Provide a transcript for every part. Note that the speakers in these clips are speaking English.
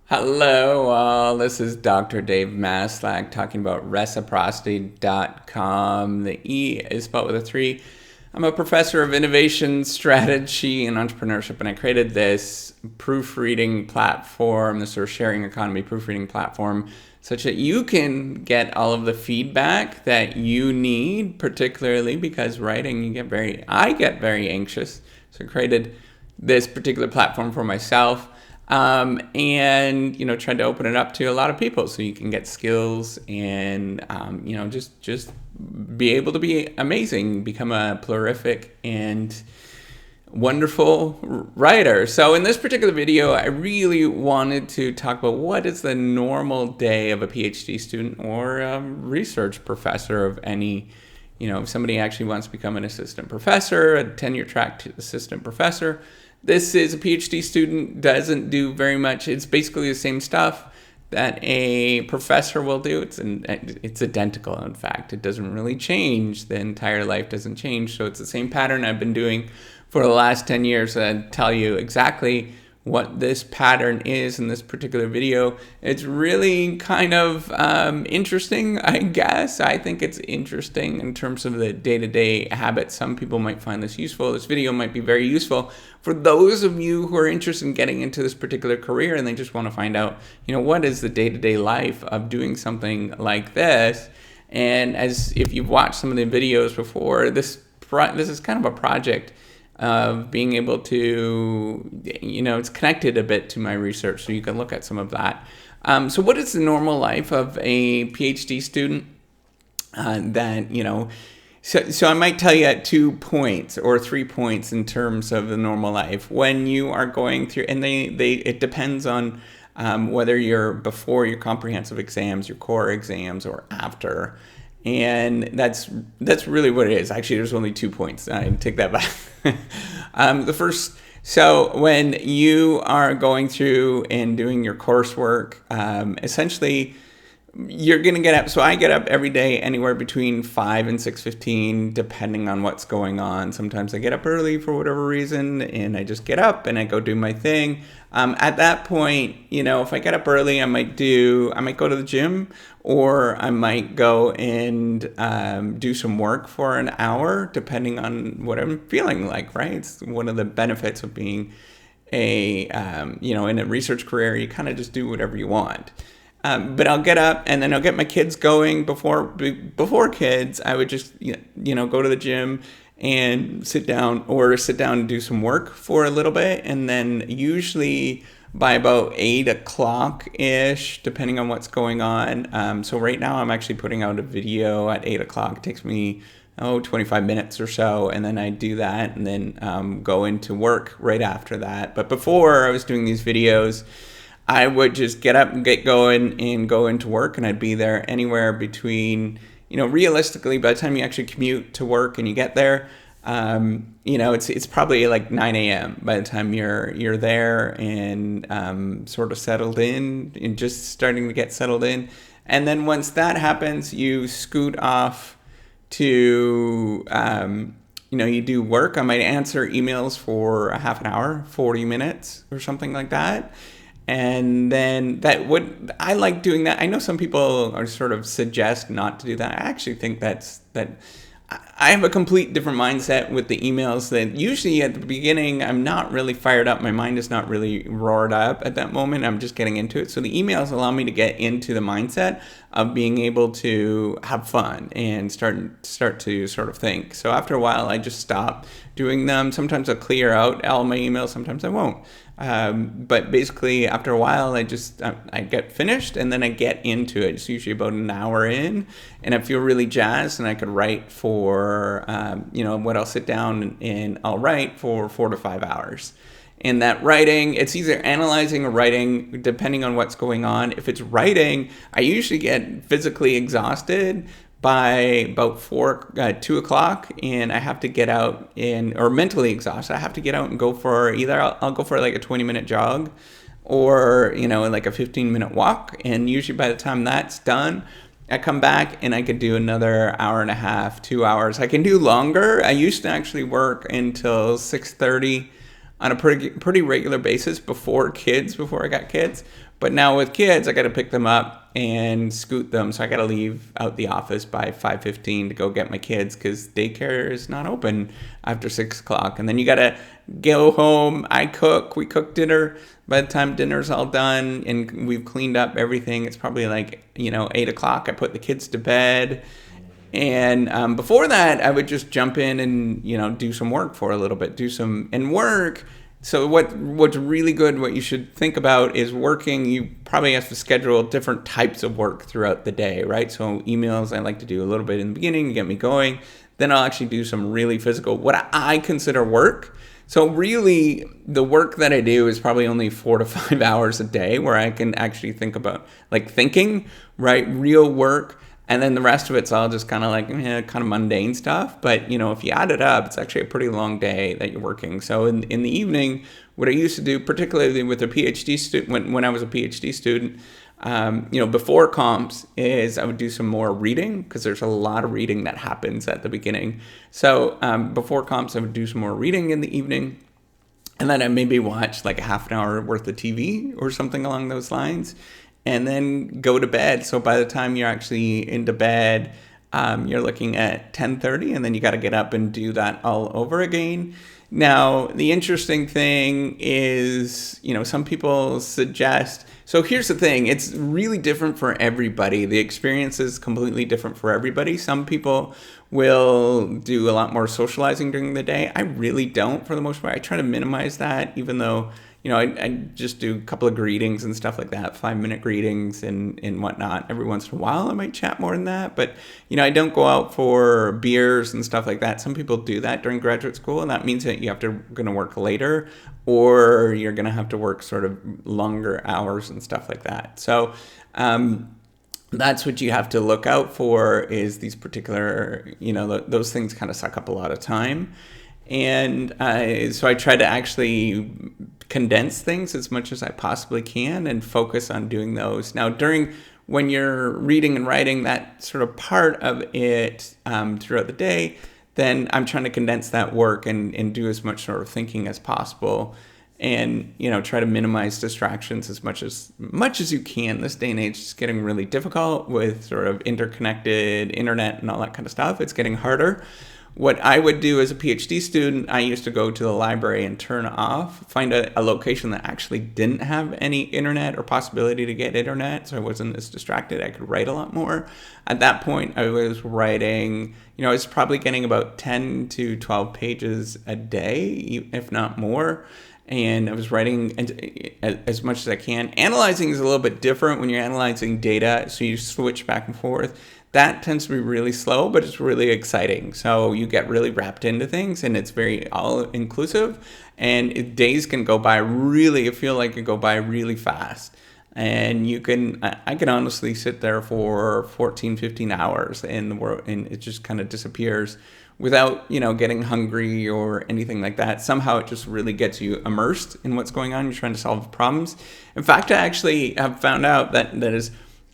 Hello, all. This is Dr. Dave Maslach talking about reciprocity.com. The E is spelled with a 3. I'm a professor of innovation, strategy, and entrepreneurship, and I created this proofreading platform, this sort of sharing economy proofreading platform, such that you can get all of the feedback that you need, particularly because writing, I get very anxious. So I created this particular platform for myself. And tried to open it up to a lot of people so you can get skills and just be able to be amazing, become a prolific and wonderful writer. So in this particular video, I really wanted to talk about what is the normal day of a PhD student or a research professor of any, if somebody actually wants to become an assistant professor, a tenure track assistant professor. This is a PhD student, doesn't do very much. It's basically the same stuff that a professor will do. It's identical, in fact. It doesn't really change. The entire life doesn't change. So it's the same pattern I've been doing for the last 10 years. I'd tell you exactly what this pattern is in this particular video. It's really kind of interesting, I guess. I think it's interesting in terms of the day-to-day habits. Some people might find this useful. This video might be very useful for those of you who are interested in getting into this particular career and they just want to find out, what is the day-to-day life of doing something like this. And as if you've watched some of the videos before, this is kind of a project of being able to, it's connected a bit to my research, so you can look at some of that. So what is the normal life of a PhD student? So I might tell you at 2 points or 3 points in terms of the normal life. When you are going through, and it depends on whether you're before your comprehensive exams, your core exams, or after. And that's really what it is. Actually, there's only 2 points. I take that back. The first, so when you are going through and doing your coursework, essentially you're going to get up. So I get up every day anywhere between 5 and 6:15, depending on what's going on. Sometimes I get up early for whatever reason, and I just get up and I go do my thing. At that point, if I get up early, I might go to the gym, or I might go and do some work for an hour, depending on what I'm feeling like, right? It's one of the benefits of being in a research career. You kind of just do whatever you want. But I'll get up and then I'll get my kids going. Before kids, I would just, go to the gym and sit down and do some work for a little bit. And then usually by about 8 o'clock-ish, depending on what's going on. So right now I'm actually putting out a video at 8 o'clock. It takes me 25 minutes or so, and then I do that and then go into work right after that. But before I was doing these videos, I would just get up and get going and go into work, and I'd be there anywhere between, realistically, by the time you actually commute to work and you get there, it's probably like 9 a.m. by the time you're there and sort of settled in and just starting to get settled in. And then once that happens, you scoot off to, you do work. I might answer emails for a half an hour, 40 minutes or something like that. And then I like doing that. I know some people are sort of suggest not to do that. I actually think that I have a complete different mindset with the emails. That usually at the beginning, I'm not really fired up. My mind is not really roared up at that moment. I'm just getting into it. So the emails allow me to get into the mindset of being able to have fun and start to sort of think. So after a while, I just stop doing them. Sometimes I'll clear out all my emails. Sometimes I won't. But basically, after a while, I get finished and then I get into it. It's usually about an hour in, and I feel really jazzed, and I could write for, what I'll sit down and I'll write for 4 to 5 hours. And that writing, it's either analyzing or writing, depending on what's going on. If it's writing, I usually get physically exhausted by about 2 o'clock, and I have to get out or mentally exhausted. I have to get out and go for I'll go for like a 20-minute jog or, like a 15-minute walk. And usually by the time that's done, I come back and I could do another hour and a half, 2 hours. I can do longer. I used to actually work until 6:30 on a pretty regular basis before I got kids. But now with kids, I got to pick them up and scoot them. So I got to leave out the office by 5:15 to go get my kids because daycare is not open after 6 o'clock. And then you got to go home. We cook dinner. By the time dinner's all done and we've cleaned up everything, it's probably like, 8 o'clock. I put the kids to bed. And before that, I would just jump in and, do some work for a little bit, work. So what's really good, what you should think about is working. You probably have to schedule different types of work throughout the day, right? So emails, I like to do a little bit in the beginning to get me going. Then I'll actually do some really physical, what I consider work. So really, the work that I do is probably only 4 to 5 hours a day where I can actually think about thinking, right? Real work. And then the rest of it's all just kind of mundane stuff. But, if you add it up, it's actually a pretty long day that you're working. So in the evening, what I used to do, particularly with a PhD student, when I was a PhD student, before comps is I would do some more reading because there's a lot of reading that happens at the beginning. So before comps, I would do some more reading in the evening. And then I maybe watch like a half an hour worth of TV or something along those lines. And then go to bed. So by the time you're actually into bed, you're looking at 10:30, and then you got to get up and do that all over again. Now, the interesting thing is, some people suggest. So here's the thing. It's really different for everybody. The experience is completely different for everybody. Some people will do a lot more socializing during the day. I really don't, for the most part. I try to minimize that, even though I just do a couple of greetings and stuff like that, 5-minute greetings and whatnot. Every once in a while, I might chat more than that. But, I don't go out for beers and stuff like that. Some people do that during graduate school, and that means that you have to going to work later, or you're going to have to work sort of longer hours and stuff like that. So that's what you have to look out for is these particular, those things kind of suck up a lot of time. And so I try to actually condense things as much as I possibly can and focus on doing those. Now, when you're reading and writing that sort of part of it throughout the day, then I'm trying to condense that work and do as much sort of thinking as possible and, try to minimize distractions as much as you can. This day and age is getting really difficult with sort of interconnected internet and all that kind of stuff. It's getting harder. What I would do as a PhD student, I used to go to the library and find a location that actually didn't have any internet or possibility to get internet, so I wasn't as distracted. I could write a lot more. At that point, I was writing, I was probably getting about 10 to 12 pages a day, if not more. And I was writing as much as I can. Analyzing is a little bit different when you're analyzing data, so you switch back and forth. That tends to be really slow, but it's really exciting. So you get really wrapped into things, and it's very all-inclusive. And days can go by I feel like it go by really fast. And I can honestly sit there for 14, 15 hours in the world, and it just kind of disappears without, getting hungry or anything like that. Somehow it just really gets you immersed in what's going on. You're trying to solve problems. In fact, I actually have found out that is,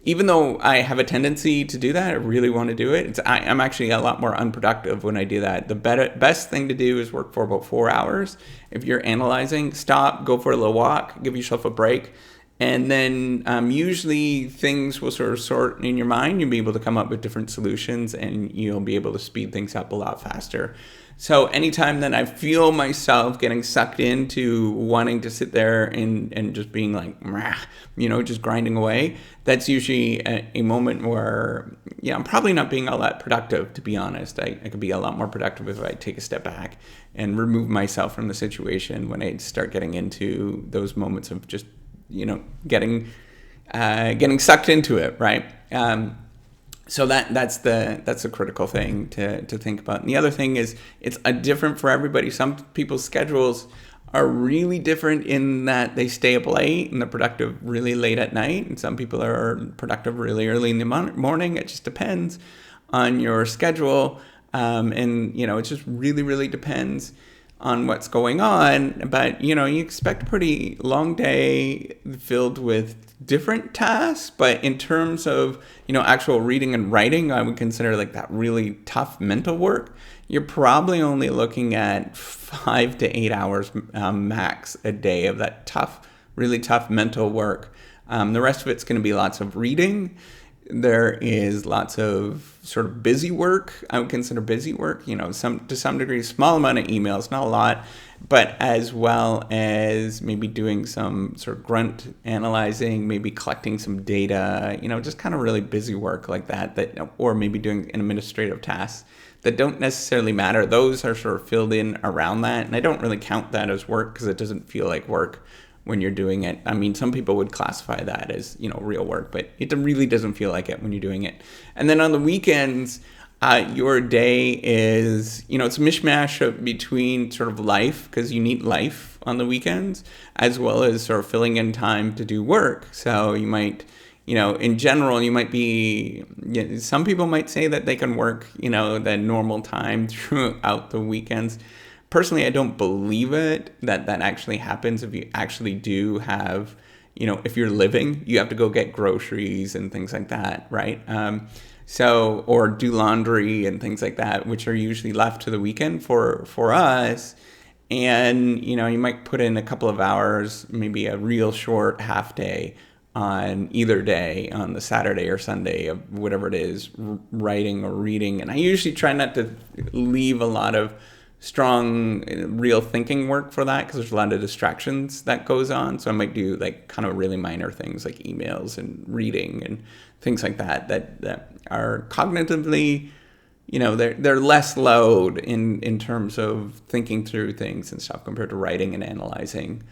even though I have a tendency to do that, I really want to do it. I'm actually a lot more unproductive when I do that. The best thing to do is work for about 4 hours. If you're analyzing, stop, go for a little walk, give yourself a break. And then usually things will sort of sort in your mind. You'll be able to come up with different solutions and you'll be able to speed things up a lot faster. So anytime that I feel myself getting sucked into wanting to sit there and just being like, just grinding away, that's usually a moment where, I'm probably not being all that productive, to be honest. I could be a lot more productive if I take a step back and remove myself from the situation when I start getting into those moments of just, getting sucked into it, right? So that's the critical thing to think about. And the other thing is it's different for everybody. Some people's schedules are really different in that they stay up late and they're productive really late at night. And some people are productive really early in the morning. It just depends on your schedule. And it just really, really depends on what's going on. But, you expect a pretty long day filled with different tasks. But in terms of, actual reading and writing, I would consider like that really tough mental work. You're probably only looking at 5 to 8 hours max a day of that really tough mental work. The rest of it's going to be lots of reading. There is lots of sort of busy work. I would consider busy work, to some degree, small amount of emails, not a lot, but as well as maybe doing some sort of grunt analyzing, maybe collecting some data, just kind of really busy work like that, or maybe doing an administrative tasks that don't necessarily matter. Those are sort of filled in around that. And I don't really count that as work because it doesn't feel like work when you're doing it. I mean, some people would classify that as, real work, but it really doesn't feel like it when you're doing it. And then on the weekends, your day is, it's a mishmash between sort of life, because you need life on the weekends, as well as sort of filling in time to do work. So you might, in general, you might be, some people might say that they can work, the normal time throughout the weekends. Personally, I don't believe that actually happens. If you actually do have, if you're living, you have to go get groceries and things like that, right? Or do laundry and things like that, which are usually left to the weekend for us. And, you might put in a couple of hours, maybe a real short half day on either day, on the Saturday or Sunday of whatever it is, writing or reading. And I usually try not to leave a lot of strong real thinking work for that, because there's a lot of distractions that goes on. So I might do like kind of really minor things like emails and reading and things like that are cognitively, they're less load in terms of thinking through things and stuff compared to writing and analyzing.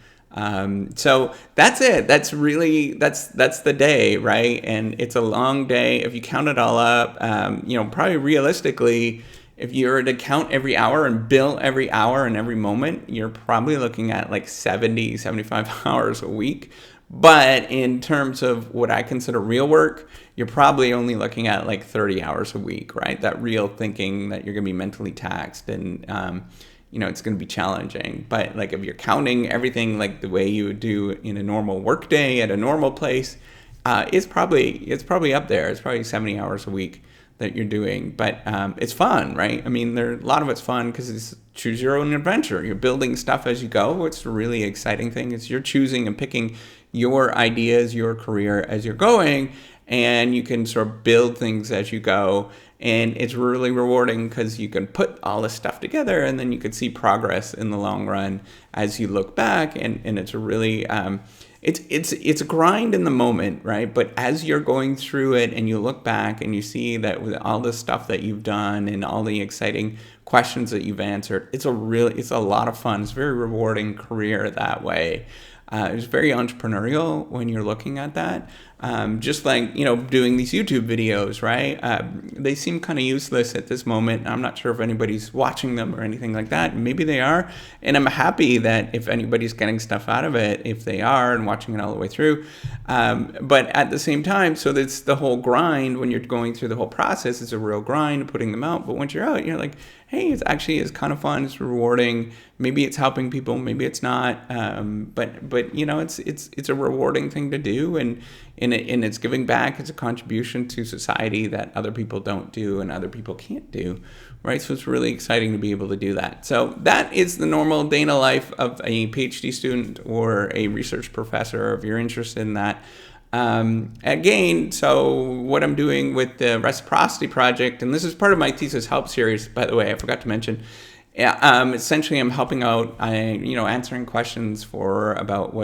So that's it. That's the day, right? And it's a long day. If you count it all up, probably realistically, if you were to count every hour and bill every hour and every moment, you're probably looking at like 70, 75 hours a week. But in terms of what I consider real work, you're probably only looking at like 30 hours a week, right? That real thinking that you're going to be mentally taxed and, it's going to be challenging. But like if you're counting everything like the way you would do in a normal work day at a normal place, it's probably up there. It's probably 70 hours a week that you're doing, but it's fun, right? I mean, a lot of it's fun because it's choose your own adventure. You're building stuff as you go. It's a really exciting thing. It's you're choosing and picking your ideas, your career as you're going, and you can sort of build things as you go. And it's really rewarding because you can put all this stuff together, and then you can see progress in the long run as you look back. And it's a really it's a grind in the moment, right? But as you're going through it and you look back and you see that with all the stuff that you've done and all the exciting questions that you've answered, it's a lot of fun. It's a very rewarding career that way. It's very entrepreneurial when you're looking at that. Just like, doing these YouTube videos, right? They seem kind of useless at this moment. I'm not sure if anybody's watching them or anything like that. Maybe they are. And I'm happy that if anybody's getting stuff out of it, if they are and watching it all the way through. But at the same time, so that's the whole grind when you're going through the whole process. It's a real grind putting them out. But once you're out, you're like, hey, it's kind of fun. It's rewarding. Maybe it's helping people. Maybe it's not. But it's a rewarding thing to do. And it's giving back. It's a contribution to society that other people don't do and other people can't do, right? So it's really exciting to be able to do that. So that is the normal day in the life of a PhD student or a research professor if you're interested in that. Again, so what I'm doing with the reciprocity project, and this is part of my thesis help series, by the way, I forgot to mention. Essentially, I'm helping out, answering questions about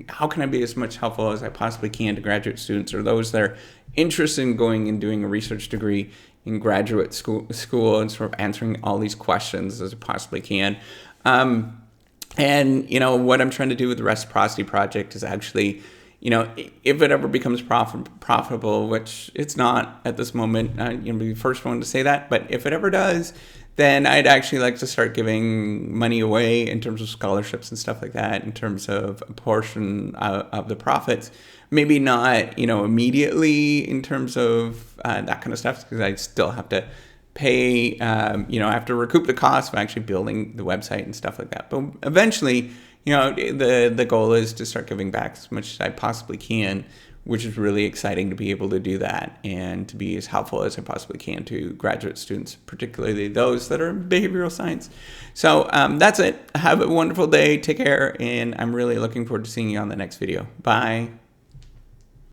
how can I be as much helpful as I possibly can to graduate students or those that are interested in going and doing a research degree in graduate school and sort of answering all these questions as I possibly can. And what I'm trying to do with the reciprocity project is actually, if it ever becomes profitable, which it's not at this moment, be the first one to say that, but if it ever does, then I'd actually like to start giving money away in terms of scholarships and stuff like that, in terms of a portion of the profits. Maybe not, immediately in terms of that kind of stuff, because I still have to pay, I have to recoup the cost of actually building the website and stuff like that. But eventually, the goal is to start giving back as much as I possibly can, which is really exciting to be able to do that and to be as helpful as I possibly can to graduate students, particularly those that are in behavioral science. So that's it. Have a wonderful day. Take care. And I'm really looking forward to seeing you on the next video. Bye.